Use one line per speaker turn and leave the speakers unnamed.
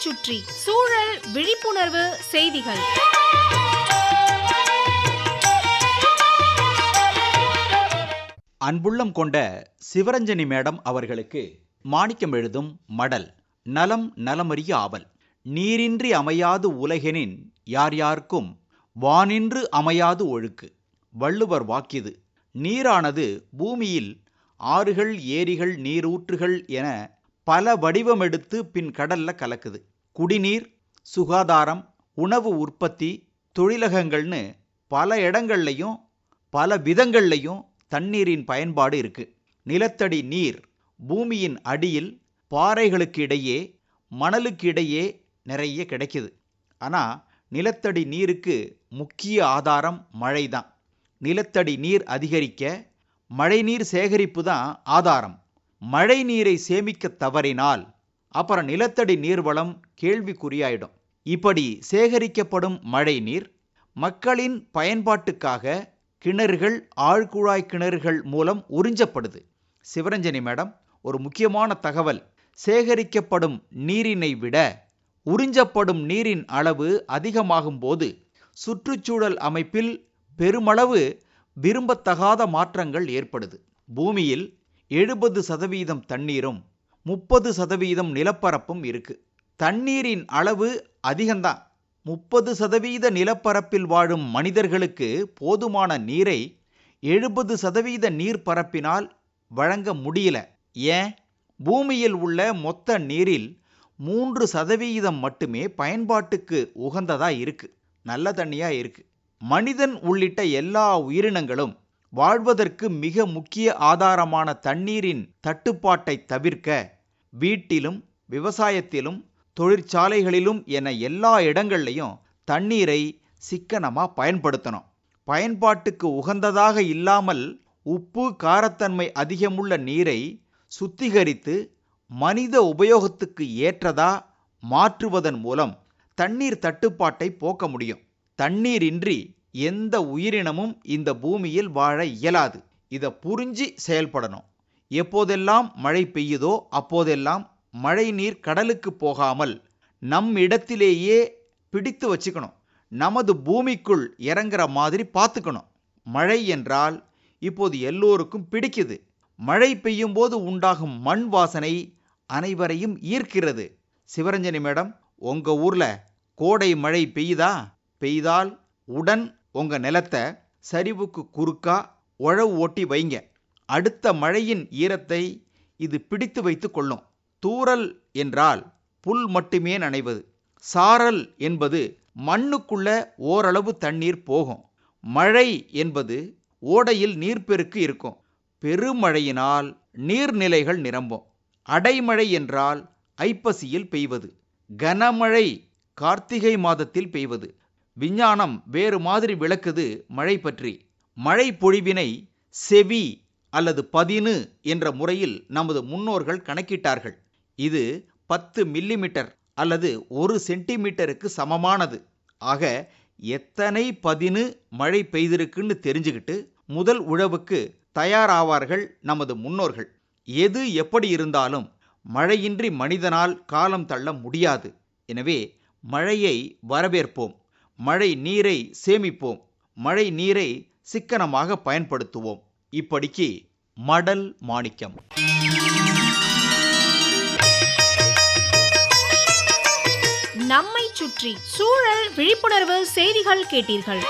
சுற்றி சூழல் விழிப்புணர்வு செய்திகள்.
அன்புள்ளம் கொண்ட சிவரஞ்சனி மேடம் அவர்களுக்கு மாணிக்கம் எழுதும் மடல். நலம் நலமறிய ஆவல். நீரின்றி அமையாது உலகெனின் யார் யார்க்கும் வானின்று அமையாது ஒழுக்கு. வள்ளுவர் வாக்கிது. நீரானது பூமியில் ஆறுகள், ஏரிகள், நீரூற்றுகள் என பல வடிவமெடுத்து பின் கடல்ல கலக்குது. குடிநீர், சுகாதாரம், உணவு உற்பத்தி, தொழிலகங்கள்னு பல இடங்கள்லையும் பல விதங்கள்லையும் தண்ணீரின் பயன்பாடு இருக்கு. நிலத்தடி நீர் பூமியின் அடியில் பாறைகளுக்கு இடையே, மணலுக்கு இடையே நிறைய கிடைக்குது. ஆனால் நிலத்தடி நீருக்கு முக்கிய ஆதாரம் மழை தான். நிலத்தடி நீர் அதிகரிக்க மழைநீர் சேகரிப்பு தான் ஆதாரம். மழை நீரை சேமிக்க தவறினால் அப்புறம் நிலத்தடி நீர்வளம் கேள்விக்குறியாயிடும். இப்படி சேகரிக்கப்படும் மழை நீர் மக்களின் பயன்பாட்டுக்காக கிணறுகள், ஆழ்குழாய் கிணறுகள் மூலம் உறிஞ்சப்படுது. சிவரஞ்சனி மேடம், ஒரு முக்கியமான தகவல். சேகரிக்கப்படும் நீரினை விட உறிஞ்சப்படும் நீரின் அளவு அதிகமாகும் போது சுற்றுச்சூழல் அமைப்பில் பெருமளவு விரும்பத்தகாத மாற்றங்கள் ஏற்படுது. பூமியில் 70% தண்ணீரும் 30% நிலப்பரப்பும் இருக்கு. தண்ணீரின் அளவு அதிகம்தான். 30% நிலப்பரப்பில் வாழும் மனிதர்களுக்கு போதுமான நீரை 70% நீர்ப்பரப்பினால் வழங்க முடியல. ஏன்? பூமியில் உள்ள மொத்த நீரில் 3% மட்டுமே பயன்பாட்டுக்கு உகந்ததா இருக்கு, நல்ல தண்ணியா இருக்கு. மனிதன் உள்ளிட்ட எல்லா உயிரினங்களும் வாழ்வதற்கு மிக முக்கிய ஆதாரமான தண்ணீரின் தட்டுப்பாட்டை தவிர்க்க வீட்டிலும், விவசாயத்திலும், தொழிற்சாலைகளிலும் என எல்லா இடங்கள்லையும் தண்ணீரை சிக்கனமா பயன்படுத்தணும். பயன்பாட்டுக்கு உகந்ததாக இல்லாமல் உப்பு, காரத்தன்மை அதிகமுள்ள நீரை சுத்திகரித்து மனித உபயோகத்துக்கு ஏற்றதா மாற்றுவதன் மூலம் தண்ணீர் தட்டுப்பாட்டை போக்க முடியும். தண்ணீரின்றி எந்த உயிரினமும் இந்த பூமியில் வாழ இயலாது. இதை புரிஞ்சு செயல்படணும். எப்போதெல்லாம் மழை பெய்யுதோ அப்போதெல்லாம் மழை நீர் கடலுக்கு போகாமல் நம் இடத்திலேயே பிடித்து வச்சுக்கணும். நமது பூமிக்குள் இறங்குற மாதிரி பார்த்துக்கணும். மழை என்றால் இப்போது எல்லோருக்கும் பிடிக்குது. மழை பெய்யும் போது உண்டாகும் மண் வாசனை அனைவரையும் ஈர்க்கிறது. சிவரஞ்சனி மேடம், உங்க ஊர்ல கோடை மழை பெய்யுதா? பெய்தால் உடன் உங்க நிலத்தை சரிவுக்கு குறுக்கா உழவு ஓட்டி வைங்க. அடுத்த மழையின் ஈரத்தை இது பிடித்து வைத்து கொள்ளும். தூறல் என்றால் புல் மட்டுமே நனைவது. சாரல் என்பது மண்ணுக்குள்ள ஓரளவு தண்ணீர் போகும். மழை என்பது ஓடையில் நீர்ப்பெருக்கு இருக்கும். பெருமழையினால் நீர்நிலைகள் நிரம்பும். அடைமழை என்றால் ஐப்பசியில் பெய்வது. கனமழை கார்த்திகை மாதத்தில் பெய்வது. விஞ்ஞானம் வேறு மாதிரி விளக்குது மழை பற்றி. மழை பொழிவினை செவி அல்லது பதினு என்ற முறையில் நமது முன்னோர்கள் கணக்கிட்டார்கள். இது 10 மில்லிமீட்டர் அல்லது 1 சென்டிமீட்டருக்கு சமமானது. ஆக எத்தனை பதினு மழை பெய்திருக்குன்னு தெரிஞ்சுக்கிட்டு முதல் உழவுக்கு தயாராவார்கள் நமது முன்னோர்கள். எது எப்படி இருந்தாலும் மழையின்றி மனிதனால் காலம் தள்ள முடியாது. எனவே மழையை வரவேற்போம். மழை நீரை சேமிப்போம். மழை நீரை சிக்கனமாக பயன்படுத்துவோம். இப்படிக்கு மடல் மாணிக்கம்.
நம்மை சுற்றி சூழல் விழிப்புணர்வு செய்திகள் கேட்டீர்கள்.